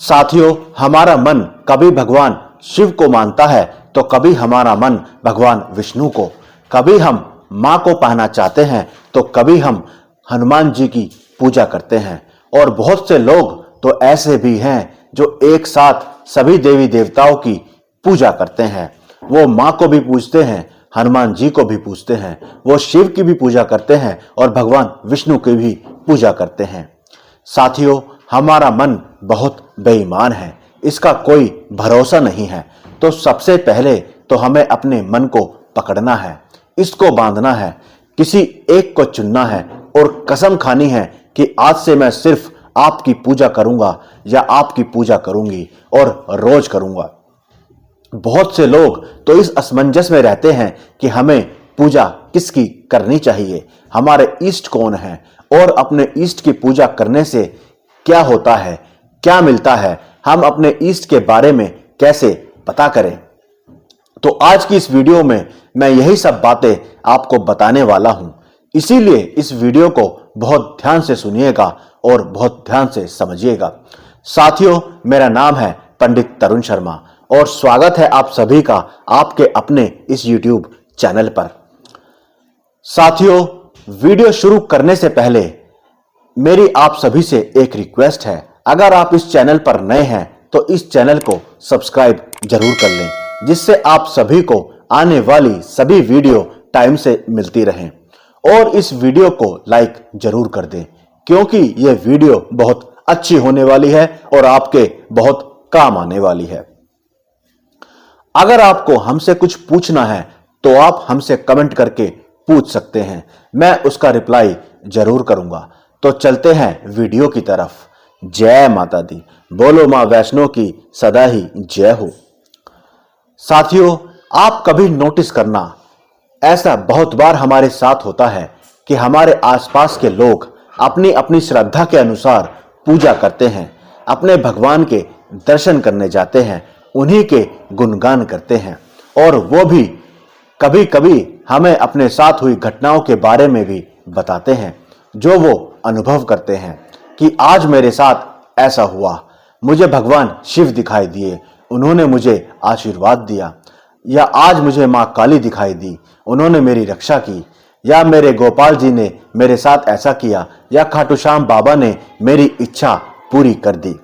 साथियों, हमारा मन कभी भगवान शिव को मानता है तो कभी हमारा मन भगवान विष्णु को, कभी हम मां को पाना चाहते हैं तो कभी हम हनुमान जी की पूजा करते हैं। और बहुत से लोग तो ऐसे भी हैं जो एक साथ सभी देवी देवताओं की पूजा करते हैं। वो मां को भी पूजते हैं, हनुमान जी को भी पूजते हैं, वो शिव की भी पूजा करते हैं और भगवान विष्णु की भी पूजा करते हैं। साथियों, हमारा मन बहुत बेईमान है, इसका कोई भरोसा नहीं है। तो सबसे पहले तो हमें अपने मन को पकड़ना है, इसको बांधना है, किसी एक को चुनना है और कसम खानी है कि आज से मैं सिर्फ आपकी पूजा करूंगा या आपकी पूजा करूंगी और रोज करूंगा। बहुत से लोग तो इस असमंजस में रहते हैं कि हमें पूजा किसकी करनी चाहिए, हमारे इष्ट कौन है और अपने इष्ट की पूजा करने से क्या होता है, क्या मिलता है, हम अपने इष्ट के बारे में कैसे पता करें। तो आज की इस वीडियो में मैं यही सब बातें आपको बताने वाला हूं, इसीलिए इस वीडियो को बहुत ध्यान से सुनिएगा और बहुत ध्यान से समझिएगा। साथियों, मेरा नाम है पंडित तरुण शर्मा और स्वागत है आप सभी का आपके अपने इस YouTube चैनल पर। साथियों, वीडियो शुरू करने से पहले मेरी आप सभी से एक रिक्वेस्ट है, अगर आप इस चैनल पर नए हैं तो इस चैनल को सब्सक्राइब जरूर कर लें, जिससे आप सभी को आने वाली सभी वीडियो टाइम से मिलती रहें। और इस वीडियो को लाइक जरूर कर दें, क्योंकि यह वीडियो बहुत अच्छी होने वाली है और आपके बहुत काम आने वाली है। अगर आपको हमसे कुछ पूछना है तो आप हमसे कमेंट करके पूछ सकते हैं, मैं उसका रिप्लाई जरूर करूंगा। तो चलते हैं वीडियो की तरफ। जय माता दी, बोलो मां वैष्णो की सदा ही जय हो। साथियों, आप कभी नोटिस करना, ऐसा बहुत बार हमारे साथ होता है कि हमारे आसपास के लोग अपनी अपनी श्रद्धा के अनुसार पूजा करते हैं, अपने भगवान के दर्शन करने जाते हैं, उन्हीं के गुणगान करते हैं और वो भी कभी कभी हमें अपने साथ हुई घटनाओं के बारे में भी बताते हैं, जो वो अनुभव करते हैं कि आज मेरे साथ ऐसा हुआ, मुझे भगवान शिव दिखाई दिए, उन्होंने मुझे आशीर्वाद दिया, या आज मुझे मां काली दिखाई दी, उन्होंने मेरी रक्षा की, या मेरे गोपाल जी ने मेरे साथ ऐसा किया, या खाटू श्याम बाबा ने मेरी इच्छा पूरी कर दी।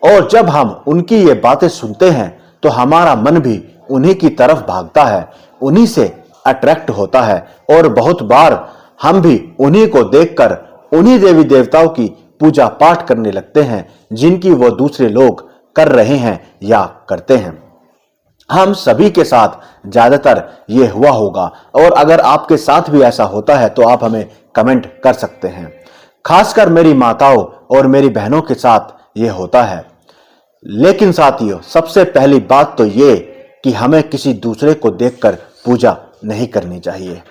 और जब हम उनकी ये बातें सुनते हैं तो हमारा मन भी उन्हीं की तरफ भागता है, उन्हीं से अट्रैक्ट होता है और बहुत बार हम भी उन्हीं को देखकर उन्हीं देवी देवताओं की पूजा पाठ करने लगते हैं जिनकी वो दूसरे लोग कर रहे हैं या करते हैं। हम सभी के साथ ज्यादातर ये हुआ होगा और अगर आपके साथ भी ऐसा होता है तो आप हमें कमेंट कर सकते हैं। खासकर मेरी माताओं और मेरी बहनों के साथ ये होता है। लेकिन साथियों, सबसे पहली बात तो ये कि हमें किसी दूसरे को देखकर पूजा नहीं करनी चाहिए।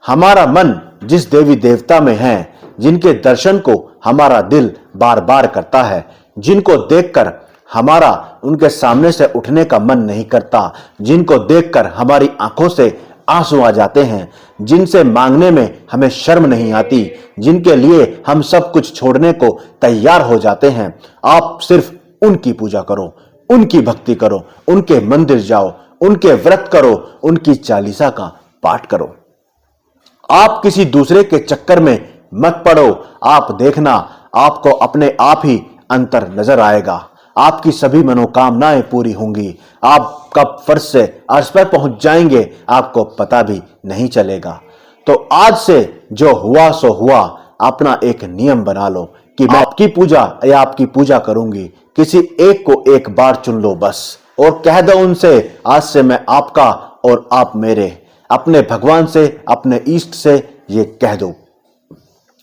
हमारा मन जिस देवी देवता में है, जिनके दर्शन को हमारा दिल बार बार करता है, जिनको देखकर हमारा उनके सामने से उठने का मन नहीं करता, जिनको देखकर हमारी आंखों से आंसू आ जाते हैं, जिनसे मांगने में हमें शर्म नहीं आती, जिनके लिए हम सब कुछ छोड़ने को तैयार हो जाते हैं, आप सिर्फ उनकी पूजा करो, उनकी भक्ति करो, उनके मंदिर जाओ, उनके व्रत करो, उनकी चालीसा का पाठ करो। आप किसी दूसरे के चक्कर में मत पड़ो। आप देखना, आपको अपने आप ही अंतर नजर आएगा, आपकी सभी मनोकामनाएं पूरी होंगी, आप कब फर्श से अर्श पर पहुंच जाएंगे आपको पता भी नहीं चलेगा। तो आज से जो हुआ सो हुआ, अपना एक नियम बना लो कि मैं आपकी पूजा या आपकी पूजा करूंगी। किसी एक को एक बार चुन लो बस और कह दो उनसे, आज से मैं आपका और आप मेरे। अपने भगवान से, अपने इष्ट से ये कह दो।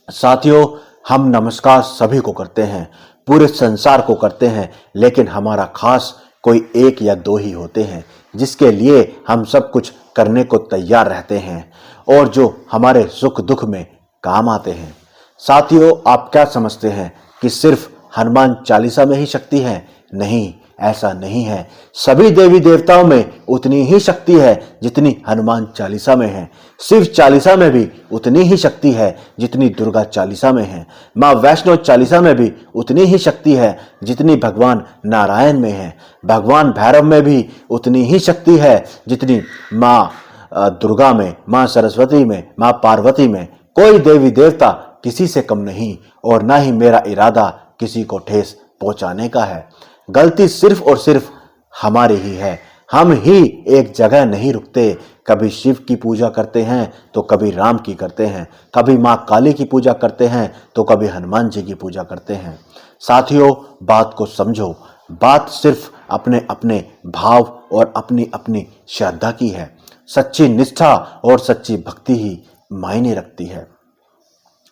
साथियों, हम नमस्कार सभी को करते हैं, पूरे संसार को करते हैं, लेकिन हमारा खास कोई एक या दो ही होते हैं जिसके लिए हम सब कुछ करने को तैयार रहते हैं और जो हमारे सुख दुख में काम आते हैं। साथियों, आप क्या समझते हैं कि सिर्फ हनुमान चालीसा में ही शक्ति है? नहीं, ऐसा नहीं है। सभी देवी देवताओं में उतनी ही शक्ति है जितनी हनुमान चालीसा में है। शिव चालीसा में भी उतनी ही शक्ति है जितनी दुर्गा चालीसा में है। माँ वैष्णो चालीसा में भी उतनी ही शक्ति है जितनी भगवान नारायण में है। भगवान भैरव में भी उतनी ही शक्ति है जितनी माँ दुर्गा में, माँ सरस्वती में, माँ पार्वती में। कोई देवी देवता किसी से कम नहीं और ना ही मेरा इरादा किसी को ठेस पहुंचाने का है। गलती सिर्फ और सिर्फ हमारी ही है। हम ही एक जगह नहीं रुकते। कभी शिव की पूजा करते हैं तो कभी राम की करते हैं, कभी माँ काली की पूजा करते हैं तो कभी हनुमान जी की पूजा करते हैं। साथियों, बात को समझो। बात सिर्फ अपने अपने भाव और अपनी अपनी श्रद्धा की है। सच्ची निष्ठा और सच्ची भक्ति ही मायने रखती है।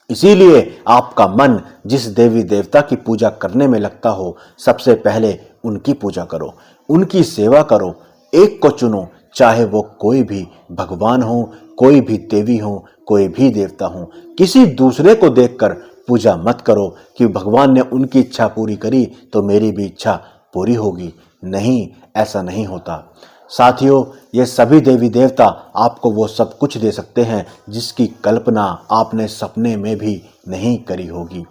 इसीलिए आपका मन जिस देवी देवता की पूजा करने में लगता हो, सबसे पहले उनकी पूजा करो, उनकी सेवा करो। एक को चुनो, चाहे वो कोई भी भगवान हो, कोई भी देवी हो, कोई भी देवता हो। किसी दूसरे को देखकर पूजा मत करो कि भगवान ने उनकी इच्छा पूरी करी तो मेरी भी इच्छा पूरी होगी। नहीं, ऐसा नहीं होता। साथियों, ये सभी देवी देवता आपको वो सब कुछ दे सकते हैं जिसकी कल्पना आपने सपने में भी नहीं करी होगी।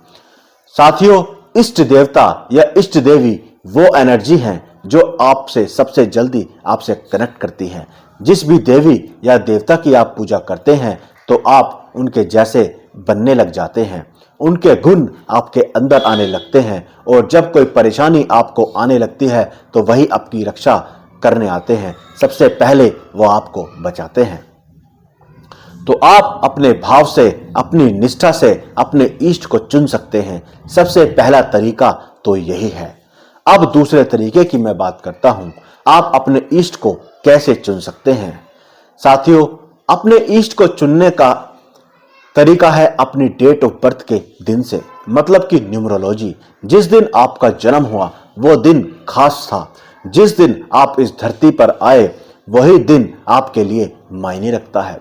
साथियों, इष्ट देवता या इष्ट देवी वो एनर्जी हैं जो आपसे सबसे जल्दी आपसे कनेक्ट करती हैं। जिस भी देवी या देवता की आप पूजा करते हैं तो आप उनके जैसे बनने लग जाते हैं। उनके गुण आपके अंदर आने लगते हैं और जब कोई परेशानी आपको आने लगती है तो वही आपकी रक्षा करने आते हैं। सबसे पहले वो आपको बचाते हैं। तो आप अपने भाव से, अपनी निष्ठा से अपने इष्ट को चुन सकते हैं। सबसे पहला तरीका तो यही है। अब दूसरे तरीके की मैं बात करता हूं। आप अपने इष्ट को कैसे चुन सकते हैं? साथियों, अपने इष्ट को चुनने का तरीका है अपनी डेट ऑफ बर्थ के दिन से, मतलब कि न्यूमरोलॉजी। जिस दिन आपका जन्म हुआ वो दिन खास था। जिस दिन आप इस धरती पर आए वही दिन आपके लिए मायने रखता है।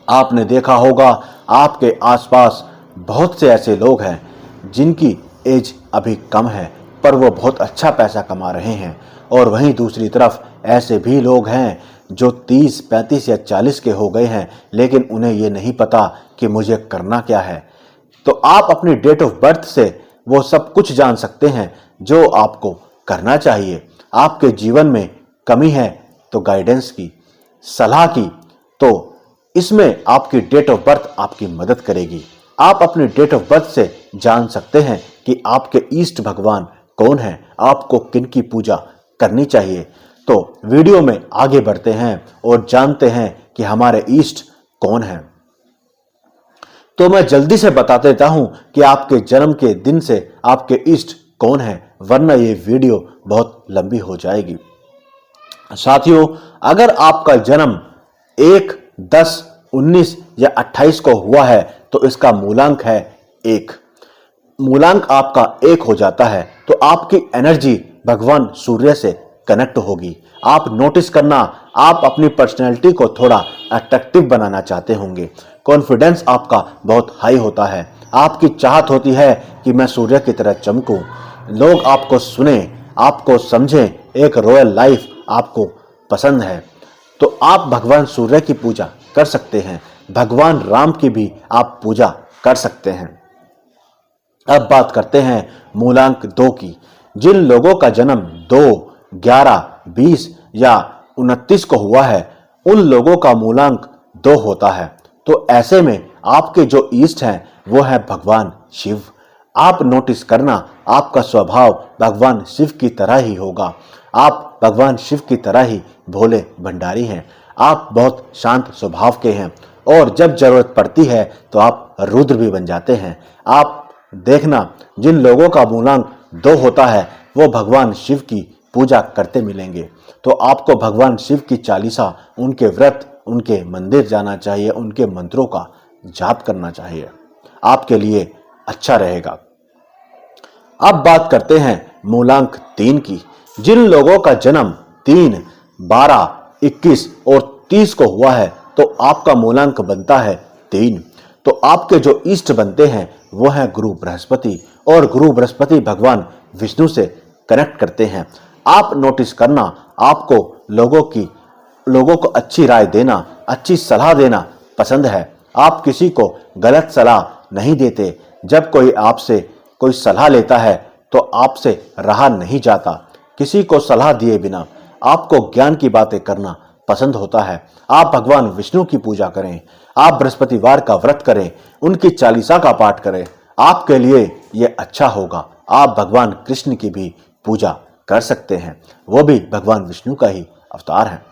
आपने देखा होगा आपके आसपास बहुत से ऐसे लोग हैं जिनकी एज अभी कम है पर वो बहुत अच्छा पैसा कमा रहे हैं, और वहीं दूसरी तरफ ऐसे भी लोग हैं जो 30, 35 या 40 के हो गए हैं लेकिन उन्हें ये नहीं पता कि मुझे करना क्या है। तो आप अपनी डेट ऑफ बर्थ से वो सब कुछ जान सकते हैं जो आपको करना चाहिए। आपके जीवन में कमी है तो गाइडेंस की, सलाह की, तो इसमें आपकी डेट ऑफ बर्थ आपकी मदद करेगी। आप अपनी डेट ऑफ बर्थ से जान सकते हैं कि आपके इष्ट भगवान कौन है, आपको किन की पूजा करनी चाहिए। तो वीडियो में आगे बढ़ते हैं और जानते हैं कि हमारे इष्ट कौन हैं। तो मैं जल्दी से बता देता हूं कि आपके जन्म के दिन से आपके इष्ट कौन है, वरना ये वीडियो बहुत लंबी हो जाएगी। साथियों, अगर आपका जन्म 1, 10, 19 या 28 को हुआ है तो इसका मूलांक है 1। मूलांक आपका 1 हो जाता है तो आपकी एनर्जी भगवान सूर्य से कनेक्ट होगी। आप नोटिस करना, आप अपनी पर्सनैलिटी को थोड़ा अट्रैक्टिव बनाना चाहते होंगे। कॉन्फिडेंस आपका बहुत हाई होता है। आपकी चाहत होती है कि मैं सूर्य की तरह चमकूं, लोग आपको सुने, आपको समझें, एक रॉयल लाइफ आपको पसंद है। तो आप भगवान सूर्य की पूजा कर सकते हैं। भगवान राम की भी आप पूजा कर सकते हैं। अब बात करते हैं मूलांक 2 की। जिन लोगों का जन्म 2, 11, 20 या 29 को हुआ है उन लोगों का मूलांक 2 होता है। तो ऐसे में आपके जो इष्ट हैं वो है भगवान शिव। आप नोटिस करना, आपका स्वभाव भगवान शिव की तरह ही होगा। आप भगवान शिव की तरह ही भोले भंडारी हैं। आप बहुत शांत स्वभाव के हैं और जब जरूरत पड़ती है तो आप रुद्र भी बन जाते हैं। आप देखना, जिन लोगों का मूलांक 2 होता है वो भगवान शिव की पूजा करते मिलेंगे। तो आपको भगवान शिव की चालीसा, उनके व्रत, उनके मंदिर जाना चाहिए, उनके मंत्रों का जाप करना चाहिए। आपके लिए अच्छा रहेगा। अब बात करते हैं मूलांक 3 की। जिन लोगों का जन्म 3, 12, 21 और 30 को हुआ है तो आपका मूलांक बनता है 3। तो आपके जो इष्ट बनते हैं वो हैं गुरु बृहस्पति, और गुरु बृहस्पति भगवान विष्णु से कनेक्ट करते हैं। आप नोटिस करना, आपको लोगों को अच्छी राय देना, अच्छी सलाह देना पसंद है। आप किसी को गलत सलाह नहीं देते। जब कोई आपसे कोई सलाह लेता है तो आपसे रहा नहीं जाता। किसी को सलाह दिए बिना आपको ज्ञान की बातें करना पसंद होता है। आप भगवान विष्णु की पूजा करें, आप बृहस्पतिवार का व्रत करें, उनकी चालीसा का पाठ करें, आपके लिए ये अच्छा होगा। आप भगवान कृष्ण की भी पूजा कर सकते हैं, वो भी भगवान विष्णु का ही अवतार है।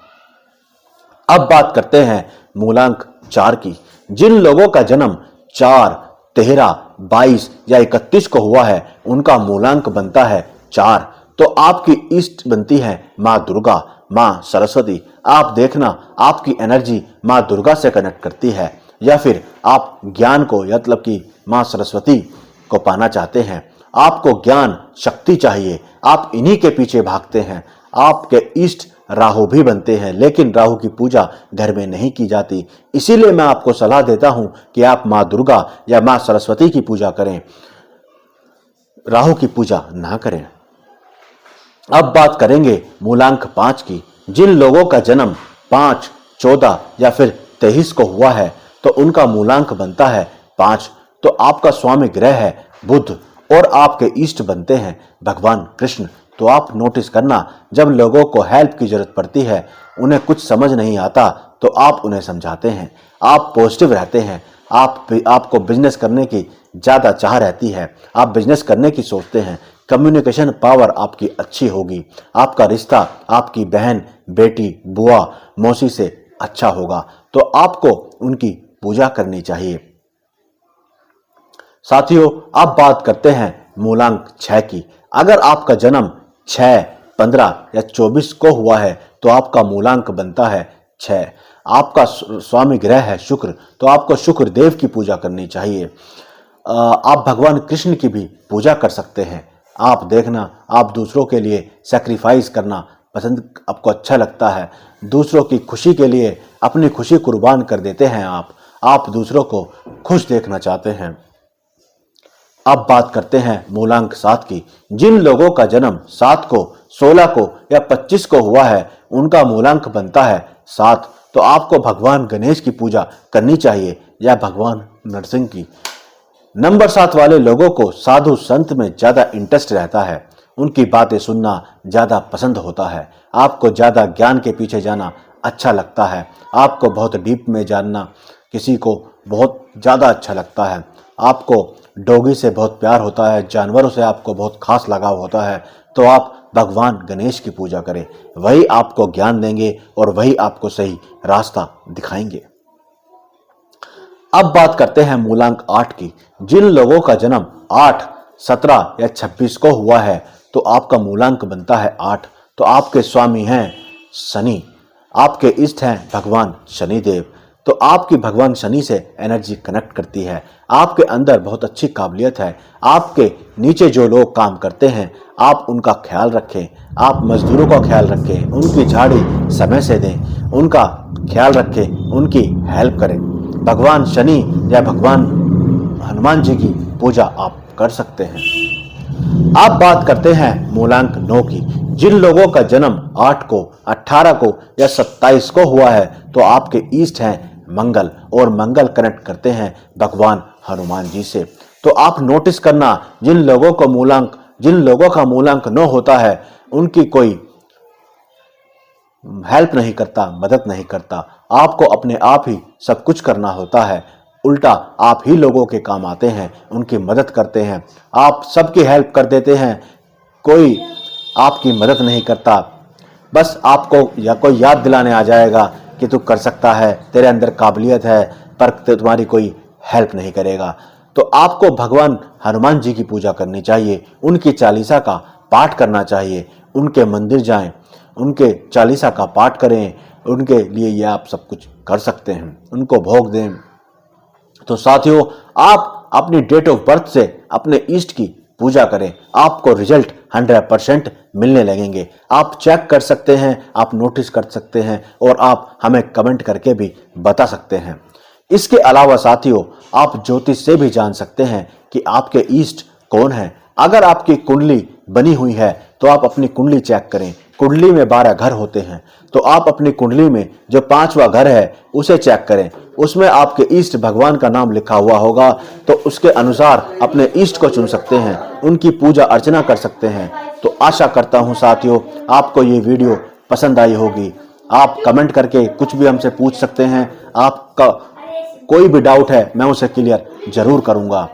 अब बात करते हैं मूलांक 4 की। जिन लोगों का जन्म 4, 13, 22 या 31 को हुआ है, उनका मूलांक बनता है 4। तो आपकी इष्ट बनती है माँ दुर्गा, माँ सरस्वती। आप देखना, आपकी एनर्जी माँ दुर्गा से कनेक्ट करती है, या फिर आप ज्ञान को मतलब कि माँ सरस्वती को पाना चाहते हैं। आपको ज्ञान शक्ति चाहिए, आप इन्हीं के पीछे भागते हैं। आपके इष्ट राहु भी बनते हैं, लेकिन राहु की पूजा घर में नहीं की जाती। इसीलिए मैं आपको सलाह देता हूं कि आप माँ दुर्गा या माँ सरस्वती की पूजा करें, राहु की पूजा ना करें। अब बात करेंगे मूलांक 5 की। जिन लोगों का जन्म 5, 14 या फिर 23 को हुआ है, तो उनका मूलांक बनता है 5। तो आपका स्वामी ग्रह है बुध और आपके इष्ट बनते हैं भगवान कृष्ण। तो आप नोटिस करना, जब लोगों को हेल्प की जरूरत पड़ती है, उन्हें कुछ समझ नहीं आता, तो आप उन्हें समझाते हैं। आप पॉजिटिव रहते हैं। आपको बिजनेस करने की ज़्यादा चाह रहती है, आप बिजनेस करने की सोचते हैं। कम्युनिकेशन पावर आपकी अच्छी होगी। आपका रिश्ता आपकी बहन, बेटी, बुआ, मौसी से अच्छा होगा। तो आपको उनकी पूजा करनी चाहिए। साथियों, अब बात करते हैं मूलांक 6 की। अगर आपका जन्म 6, 15 या 24 को हुआ है, तो आपका मूलांक बनता है 6। आपका स्वामी ग्रह है शुक्र, तो आपको शुक्र देव की पूजा करनी चाहिए। आप भगवान कृष्ण की भी पूजा कर सकते हैं। आप देखना, आप दूसरों के लिए सैक्रिफाइस करना पसंद आपको अच्छा लगता है। दूसरों की खुशी के लिए अपनी खुशी कुर्बान कर देते हैं। आप दूसरों को खुश देखना चाहते हैं। अब बात करते हैं मूलांक 7 की। जिन लोगों का जन्म 7 को, 16 को या 25 को हुआ है, उनका मूलांक बनता है 7। तो आपको भगवान गणेश की पूजा करनी चाहिए या भगवान नरसिंह की। नंबर 7 वाले लोगों को साधु संत में ज्यादा इंटरेस्ट रहता है, उनकी बातें सुनना ज्यादा पसंद होता है। आपको ज्यादा ज्ञान के पीछे जाना अच्छा लगता है। आपको बहुत डीप में जानना किसी को बहुत ज्यादा अच्छा लगता है। आपको डॉगी से बहुत प्यार होता है, जानवरों से आपको बहुत खास लगाव होता है। तो आप भगवान गणेश की पूजा करें, वही आपको ज्ञान देंगे और वही आपको सही रास्ता दिखाएंगे। अब बात करते हैं मूलांक 8 की। जिन लोगों का जन्म 8, 17 या 26 को हुआ है, तो आपका मूलांक बनता है 8। तो आपके स्वामी हैं शनि, आपके इष्ट हैं भगवान शनिदेव। तो आपकी भगवान शनि से एनर्जी कनेक्ट करती है। आपके अंदर बहुत अच्छी काबिलियत है। आपके नीचे जो लोग काम करते हैं, आप उनका ख्याल रखें। आप मजदूरों का ख्याल रखें, उनकी झाड़ी समय से दें, उनका ख्याल रखें, उनकी हेल्प करें। भगवान शनि या भगवान हनुमान जी की पूजा आप कर सकते हैं। आप बात करते हैं मूलांक 9 की। जिन लोगों का जन्म 8 को, 18 को या 27 को हुआ है, तो आपके ईष्ट हैं मंगल और मंगल कनेक्ट करते हैं भगवान हनुमान जी से। तो आप नोटिस करना, जिन लोगों का मूलांक 9 होता है, उनकी कोई हेल्प नहीं करता, मदद नहीं करता। आपको अपने आप ही सब कुछ करना होता है। उल्टा आप ही लोगों के काम आते हैं, उनकी मदद करते हैं। आप सबकी हेल्प कर देते हैं, कोई आपकी मदद नहीं करता। बस आपको या कोई याद दिलाने आ जाएगा कि तू कर सकता है, तेरे अंदर काबिलियत है, पर तुम्हारी कोई हेल्प नहीं करेगा। तो आपको भगवान हनुमान जी की पूजा करनी चाहिए, उनकी चालीसा का पाठ करना चाहिए, उनके मंदिर जाएं, उनके चालीसा का पाठ करें। उनके लिए ये आप सब कुछ कर सकते हैं, उनको भोग दें। तो साथियों, आप अपनी डेट ऑफ बर्थ से अपने ईष्ट की पूजा करें, आपको रिजल्ट 100% मिलने लगेंगे। आप चेक कर सकते हैं, आप नोटिस कर सकते हैं और आप हमें कमेंट करके भी बता सकते हैं। इसके अलावा साथियों, आप ज्योतिष से भी जान सकते हैं कि आपके ईष्ट कौन है। अगर आपकी कुंडली बनी हुई है तो आप अपनी कुंडली चेक करें। कुंडली में 12 घर होते हैं, तो आप अपनी कुंडली में जो 5वां घर है उसे चेक करें। उसमें आपके इष्ट भगवान का नाम लिखा हुआ होगा, तो उसके अनुसार अपने इष्ट को चुन सकते हैं, उनकी पूजा अर्चना कर सकते हैं। तो आशा करता हूं साथियों आपको ये वीडियो पसंद आई होगी। आप कमेंट करके कुछ भी हमसे पूछ सकते हैं। आपका कोई भी डाउट है मैं उसे क्लियर जरूर करूंगा।